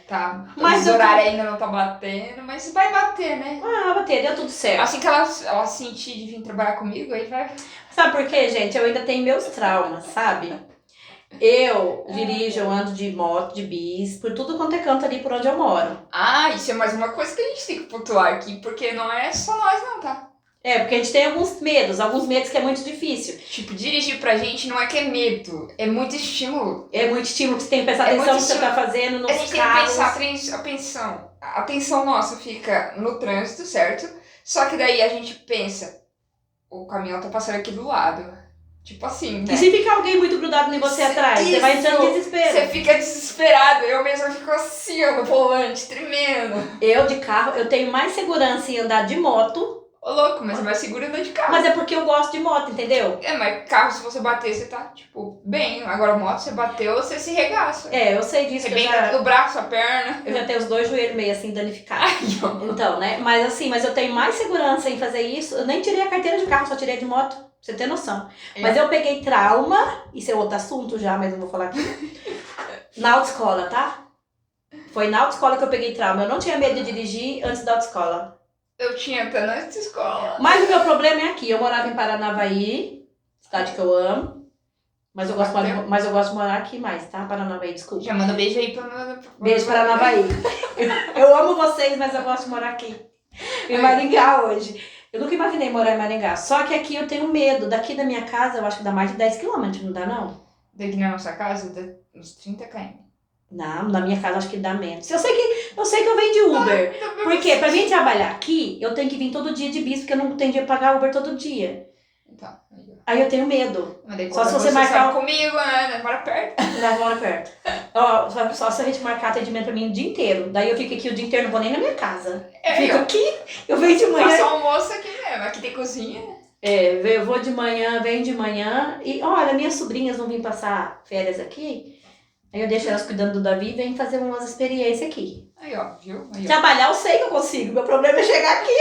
Tá. Mas o horário ainda não tá batendo, mas vai bater, né? Vai bater, deu tudo certo. Assim que ela sentir de vir trabalhar comigo, aí vai... Sabe por quê, gente? Eu ainda tenho meus traumas, sabe? Eu dirijo, eu ando de moto, de bis, por tudo quanto é canto ali por onde eu moro. Isso é mais uma coisa que a gente tem que pontuar aqui, porque não é só nós não, tá? Porque a gente tem alguns medos que é muito difícil. Tipo, dirigir pra gente não é que é medo, é muito estímulo. É muito estímulo, que você tem que prestar atenção no que você tá fazendo, nos carros. A gente tem que pensar, a atenção nossa fica no trânsito, certo? Só que daí a gente pensa, o caminhão tá passando aqui do lado. Tipo assim, né? E se ficar alguém muito grudado em você atrás, você vai entrando em desespero. Você fica desesperado, eu mesma fico assim, ó, no volante, tremendo. Eu de carro, eu tenho mais segurança em andar de moto. Ô, louco, mas é mais seguro andar de carro. Mas é porque eu gosto de moto, entendeu? Mas carro, se você bater, você tá, tipo, bem. Agora moto, você bateu, você se regaça. Eu sei disso. Você bem no braço, a perna. Eu já tenho os 2 joelhos meio assim danificados. Então, né? Mas assim, mas eu tenho mais segurança em fazer isso. Eu nem tirei a carteira de carro, só tirei de moto. Pra você ter noção. Mas eu peguei trauma, isso é outro assunto já, mas eu vou falar aqui. Na autoescola, tá? Foi na autoescola que eu peguei trauma. Eu não tinha medo de dirigir antes da autoescola. Eu tinha até na escola. Mas o meu problema é aqui. Eu morava em Paranavaí, cidade que eu amo. Mas eu gosto de morar aqui mais, tá? Paranavaí, desculpa. Já manda beijo aí pra... Beijo, Paranavaí. Eu amo vocês, mas eu gosto de morar aqui. Em Maringá hoje. Eu nunca imaginei morar em Maringá. Só que aqui eu tenho medo. Daqui da minha casa, eu acho que dá mais de 10 quilômetros, não dá não? Daqui na nossa casa, dá uns 30 km. Não, na minha casa acho que dá menos. Eu sei que eu venho de Uber. Porque pra mim trabalhar aqui, eu tenho que vir todo dia de bis, porque eu não tenho dinheiro pra pagar Uber todo dia. Então, aí eu tenho medo. Mas daí só se você marcar comigo, né? Mora perto. Mora perto. Só se a gente marcar atendimento pra mim o dia inteiro. Daí eu fico aqui o dia inteiro, não vou nem na minha casa. Fico aqui, eu venho de manhã. Faço almoço aqui mesmo, aqui tem cozinha. Eu vou de manhã, venho de manhã. E olha, minhas sobrinhas vão vir passar férias aqui. Aí eu deixo elas cuidando do Davi e venho fazer umas experiências aqui. Aí, ó, viu? Aí, ó. Trabalhar eu sei que eu consigo, meu problema é chegar aqui.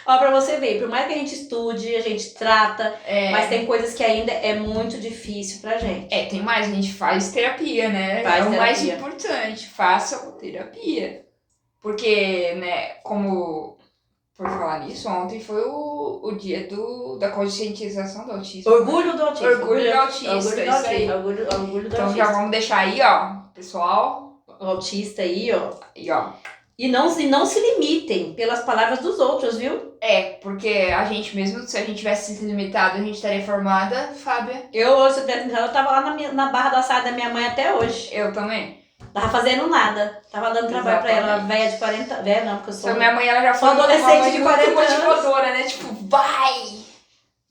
Ó, pra você ver, por mais que a gente estude, a gente trata, mas tem coisas que ainda é muito difícil pra gente. Tem mais, a gente faz terapia, né? O mais importante, faça terapia. Porque, né, como... Por falar nisso, ontem foi o dia da conscientização do autismo. Orgulho do autismo. Orgulho do autista, isso aí. Orgulho do então autista. já vamos deixar aí, ó, pessoal. O autista aí, ó. Aí, ó. E não se limitem pelas palavras dos outros, viu? Porque a gente mesmo, se a gente tivesse se limitado, a gente estaria formada, Fábia. Eu, se eu tivesse limitado, eu tava lá na barra da saia da minha mãe até hoje. Eu também. Tava fazendo nada. Tava dando trabalho pra ela, velha de 40... Velha não, porque eu sou... Minha mãe, ela já foi adolescente de 40 anos. Motivadora, né? Tipo, vai!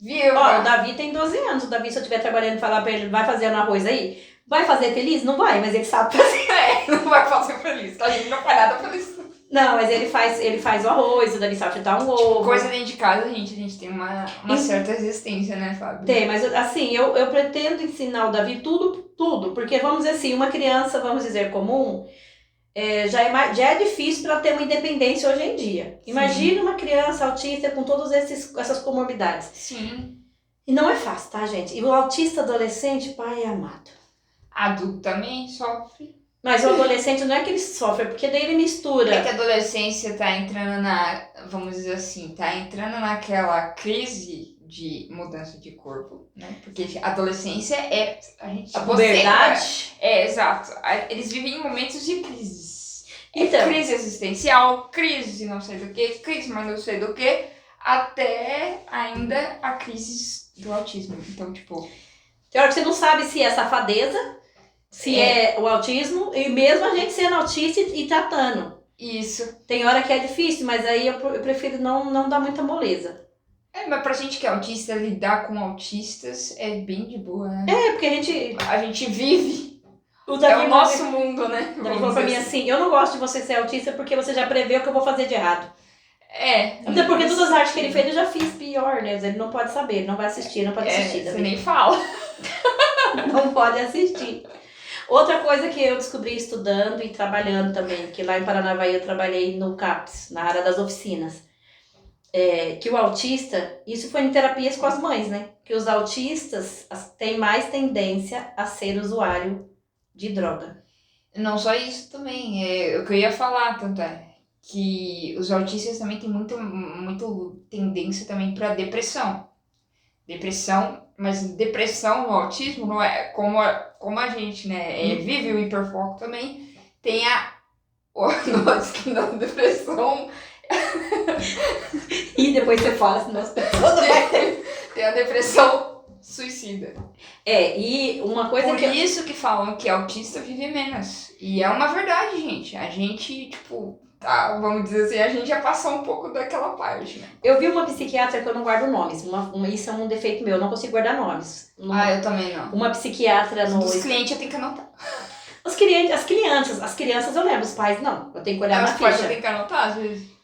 Viu? Ó, o Davi tem 12 anos. O Davi, se eu estiver trabalhando, falar pra ele, vai fazendo arroz aí? Vai fazer feliz? Não vai, mas ele sabe fazer. Não vai fazer feliz. A gente não faz nada feliz. Não, mas ele faz o arroz, o Davi sabe fritar um ovo. Coisa dentro de casa, a gente tem uma certa resistência, né, Fábio? Tem, mas assim, eu pretendo ensinar o Davi tudo, porque vamos dizer assim, uma criança, vamos dizer, comum, já é difícil para ter uma independência hoje em dia. Imagina uma criança autista com todas essas comorbidades. Sim. E não é fácil, tá, gente? E o autista adolescente, pai amado. Adulto também sofre. Mas o adolescente não é que ele sofre, porque daí ele mistura. É que a adolescência tá entrando vamos dizer assim, tá entrando naquela crise de mudança de corpo, né? Porque a adolescência a puberdade. Exato. Eles vivem em momentos de crises. Então, crise existencial, crise não sei do que, crise mas não sei do que. até ainda a crise do autismo. Então, tipo... Tem hora que você não sabe se é safadeza, se é o autismo, e mesmo a gente sendo autista e tratando. Isso. Tem hora que é difícil, mas aí eu prefiro não dar muita moleza. Mas pra gente que é autista, lidar com autistas é bem de boa, né? Porque a gente vive. O Davi é o nosso mundo, né? Davi falou pra mim assim, eu não gosto de você ser autista porque você já prevê o que eu vou fazer de errado. Até porque todas as artes que ele fez eu já fiz pior, né? Ele não pode saber, ele não vai assistir, não pode assistir. Você nem fala. Não pode assistir. Outra coisa que eu descobri estudando e trabalhando também, que lá em Paranavaí eu trabalhei no CAPS, na área das oficinas, que o autista, isso foi em terapias com as mães, né? Que os autistas têm mais tendência a ser usuário de droga. Não só isso também, o que eu ia falar, tanto que os autistas também têm muito tendência também para depressão. Mas depressão no autismo não é como a gente, né, vive o hiperfoco também, tem não, depressão. E depois você fala, senão as pessoas não vai ter. Tem a depressão suicida. E uma coisa Por isso que falam que autista vive menos. E é uma verdade, gente. A gente, tipo, vamos dizer assim, a gente já passou um pouco daquela parte, né? Eu vi uma psiquiatra que eu não guardo nomes. Isso é um defeito meu, eu não consigo guardar nomes. Eu também não. Uma psiquiatra no... Dos clientes eu tenho que anotar. As crianças eu lembro, os pais não. Eu tenho que olhar na ficha. Os pais eu tenho que anotar, às vezes.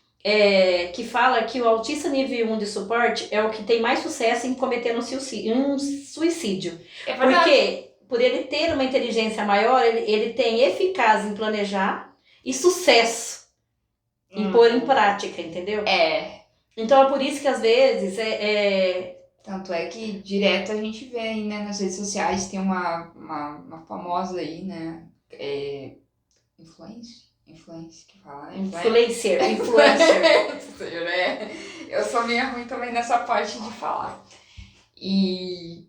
Que fala que o autista nível 1 de suporte é o que tem mais sucesso em cometer um suicídio. É verdade. Porque, por ele ter uma inteligência maior, ele tem eficácia em planejar e sucesso em pôr em prática, entendeu? Então é por isso que às vezes Tanto é que direto a gente vê aí, né, nas redes sociais, tem uma famosa aí, né, Influencer que fala, né? Influencer. Eu sou meio ruim também nessa parte de falar. E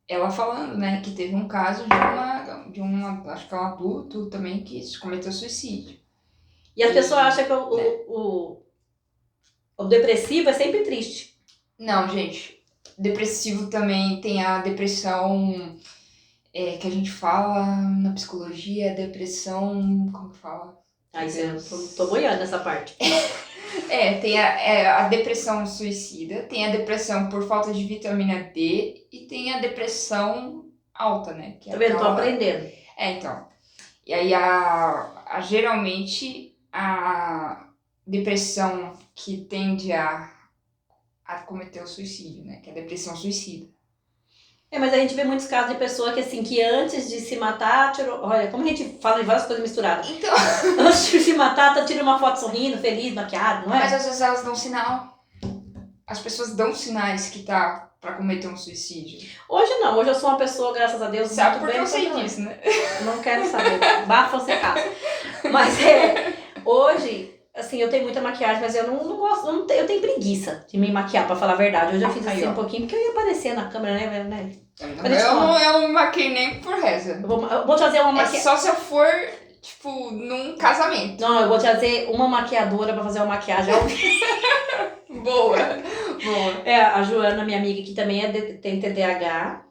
ela falando, né, que teve um caso de uma acho que é um adulto também que cometeu suicídio. E as pessoas acham que o depressivo é sempre triste. Não, gente. Depressivo também tem a depressão que a gente fala na psicologia, depressão, como que fala? Eu tô boiando nessa parte. Tem a depressão suicida, tem a depressão por falta de vitamina D e tem a depressão alta, né? Que Tá vendo? Tô aprendendo. Então. E aí, geralmente, a depressão que tende a cometer o suicídio, né? Que é a depressão suicida. Mas a gente vê muitos casos de pessoa que, assim, que antes de se matar, olha, como a gente fala de várias coisas misturadas. Então... Antes de se matar, tira uma foto sorrindo, feliz, maquiado, não é? Mas às vezes elas dão sinal. As pessoas dão sinais que tá pra cometer um suicídio. Hoje não, hoje eu sou uma pessoa, graças a Deus, sabe muito bem. Sabe porque eu sei disso, né? Não quero saber, bafa você casa. Mas hoje... Assim, eu tenho muita maquiagem, mas eu não gosto, eu tenho preguiça de me maquiar, pra falar a verdade. Hoje eu fiz assim um pouquinho, porque eu ia aparecer na câmera, né? Eu não maquei nem por reza. Eu vou trazer uma maquiagem. Só se eu for, tipo, num casamento. Não, eu vou trazer uma maquiadora pra fazer uma maquiagem. Boa. A Joana, minha amiga, que também tem TDAH.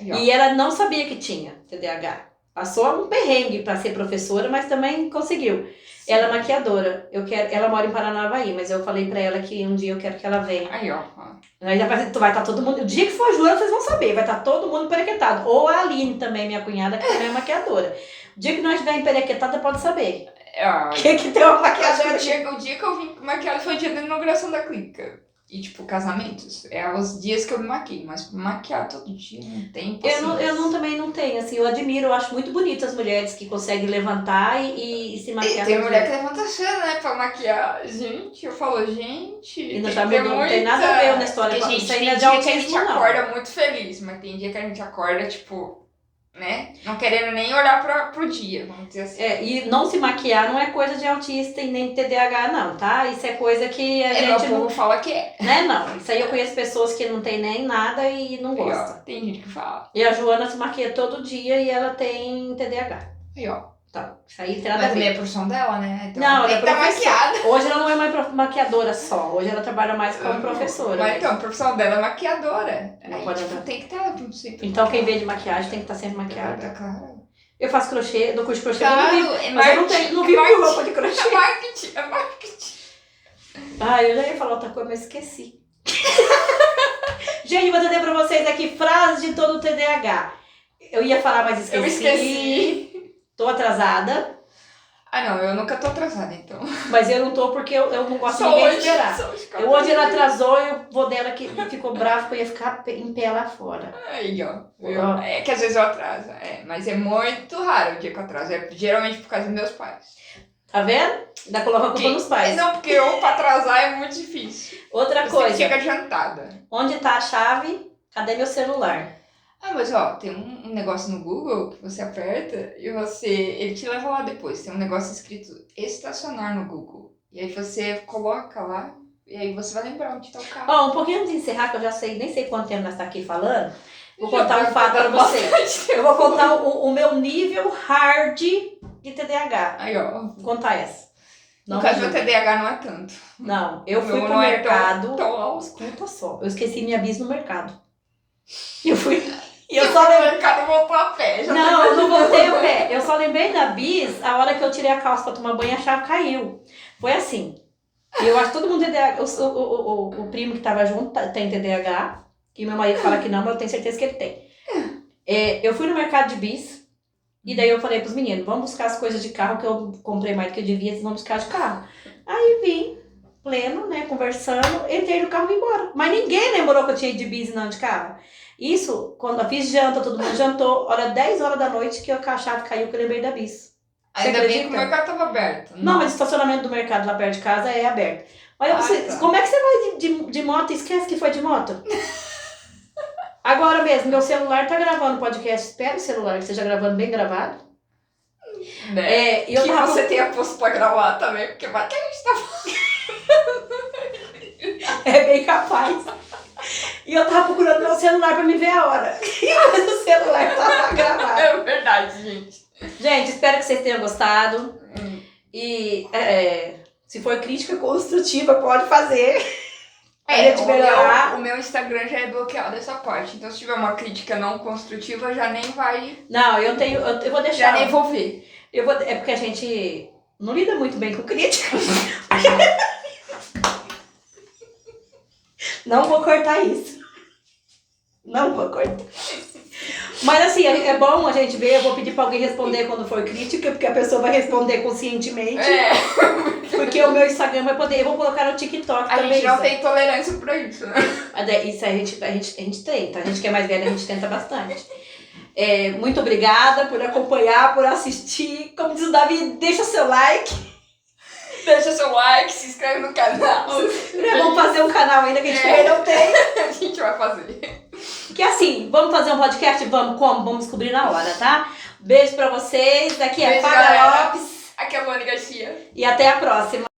E ela não sabia que tinha TDAH. Passou um perrengue pra ser professora, mas também conseguiu. Sim. Ela é maquiadora. Ela mora em Paranavaí, mas eu falei pra ela que um dia eu quero que ela venha. Aí vai estar todo mundo... O dia que for a Joana, vocês vão saber. Vai estar todo mundo emperequetado. Ou a Aline também, minha cunhada, que também é maquiadora. O dia que nós estiver emperequetada, pode saber. Que tem uma maquiadora. O dia que eu vim maquiada foi o dia da inauguração da clínica. E, tipo, casamentos. Os dias que eu me maquio. Mas maquiar todo dia não tem paciência. Eu também não tenho, assim. Eu admiro, eu acho muito bonito as mulheres que conseguem levantar e se maquiar. Tem mulher que levanta cedo, né? Pra maquiar. Gente, eu falo, gente... E não tem nada a ver na história. Porque, gente, tem dia que a gente acorda muito feliz. Mas tem dia que a gente acorda, tipo... né? Não querendo nem olhar pro dia, vamos dizer assim. E não se maquiar não é coisa de autista e nem de TDAH, não, tá? Isso é coisa que a gente não fala que é. Né, não. Isso aí eu conheço pessoas que não tem nem nada e não gostam. Tem gente que fala. E a Joana se maquia todo dia e ela tem TDAH. Aí, ó. Tá, isso aí não tem nada a Mas também ver. é profissão dela, né? Então Não, tem ela que é estar professora. maquiada. Hoje ela não é mais maquiadora só. Hoje ela trabalha mais como professora. Mas então, a profissão dela é maquiadora. Não Aí, pode tipo, andar. tem que estar sempre Então quem maquiada. vende maquiagem tem que estar sempre maquiada. Claro. Eu faço crochê, dou curso de crochê, Claro, eu não é vivo, mas eu não, marketing, tenho, não é vivo de marketing. roupa de crochê. É marketing, é marketing. Ah, eu já ia falar outra coisa, mas esqueci. Gente, vou trazer pra vocês aqui frases de todo o TDAH. Eu ia falar, mas esqueci. Eu esqueci. Tô atrasada, Ah, não, eu nunca tô atrasada, então. mas eu não tô porque eu não gosto de Só ninguém hoje, esperar. só hoje. Hoje ela atrasou e o vô dela que ficou bravo que eu ia ficar em pé lá fora. Aí, ó. Ó. É que às vezes eu atraso. Mas é muito raro o dia que eu atraso. É geralmente por causa dos meus pais. Tá vendo? Ainda coloca a culpa nos pais. Não, porque eu pra atrasar é muito difícil. Outra Você coisa, fica adiantada. onde tá a chave? Cadê meu celular? Ah, mas ó, tem um negócio no Google que você aperta e ele te leva lá depois. Tem um negócio escrito estacionar no Google. E aí você coloca lá e aí você vai lembrar onde tá o carro. Ó, um pouquinho antes de encerrar, que eu já sei, nem sei quanto tempo nós tá aqui falando, vou contar um fato pra vocês. Eu vou contar o meu nível hard de TDAH. Aí, ó. Vou contar essa. No caso, meu TDAH não é tanto. Não, eu fui Meu pro não é mercado. tão alto. Escuta só, eu esqueci minha bis no mercado. Eu fui. E Eu eu só no lembrei. mercado voltou a pé. Já Não, eu não voltei o pé. Eu só lembrei da bis a hora que eu tirei a calça pra tomar banho e a chave caiu. Foi assim. E eu acho que todo mundo TDAH. O primo que tava junto tem TDAH. E meu marido fala que não, mas eu tenho certeza que ele tem. Eu fui no mercado de bis. E daí eu falei pros meninos, vamos buscar as coisas de carro que eu comprei mais do que eu devia, vamos buscar de carro. Aí vim, pleno, né, conversando, entrei no carro e vim embora. Mas ninguém lembrou que eu tinha ido de bis e não de carro. Isso, quando eu fiz janta, todo mundo jantou, hora 10 horas da noite que a chave caiu, que eu lembrei da bis. Ainda bem que o mercado tava aberto. Não, mas o estacionamento do mercado lá perto de casa é aberto. Mas Tá. como é que você vai de moto e esquece que foi de moto? Agora mesmo, meu celular tá gravando podcast. Espera o celular que esteja gravando bem gravado. Né? E eu que tava você tenha posto pra gravar também, porque vai que a gente tá É bem capaz. E eu tava procurando meu celular pra me ver a hora. E o celular tava gravado. É verdade, gente. Gente, espero que vocês tenham gostado. E se for crítica construtiva, pode fazer. O meu Instagram já é bloqueado essa parte. Então se tiver uma crítica não construtiva, já nem vai. Não, eu vou deixar. Já nem vou ver. É porque a gente não lida muito bem com crítica. Não vou cortar isso. Não vou cortar. Mas assim, é bom a gente ver, eu vou pedir pra alguém responder quando for crítica, porque a pessoa vai responder conscientemente. Porque o meu Instagram vai poder, eu vou colocar no TikTok a também. A gente não tem tolerância pra isso, né? Isso a gente tenta, a gente que é mais velha, a gente tenta bastante. Muito obrigada por acompanhar, por assistir. Como diz o Davi, deixa seu like. Deixa seu like, se inscreve no canal. Vamos fazer um canal ainda que a gente também não tem. A gente vai fazer. Que assim, vamos fazer um podcast? Vamos, como? Vamos descobrir na hora, tá? Beijo pra vocês. Aqui é Paga Lopes. Aqui é a Moni Garcia. E até a próxima.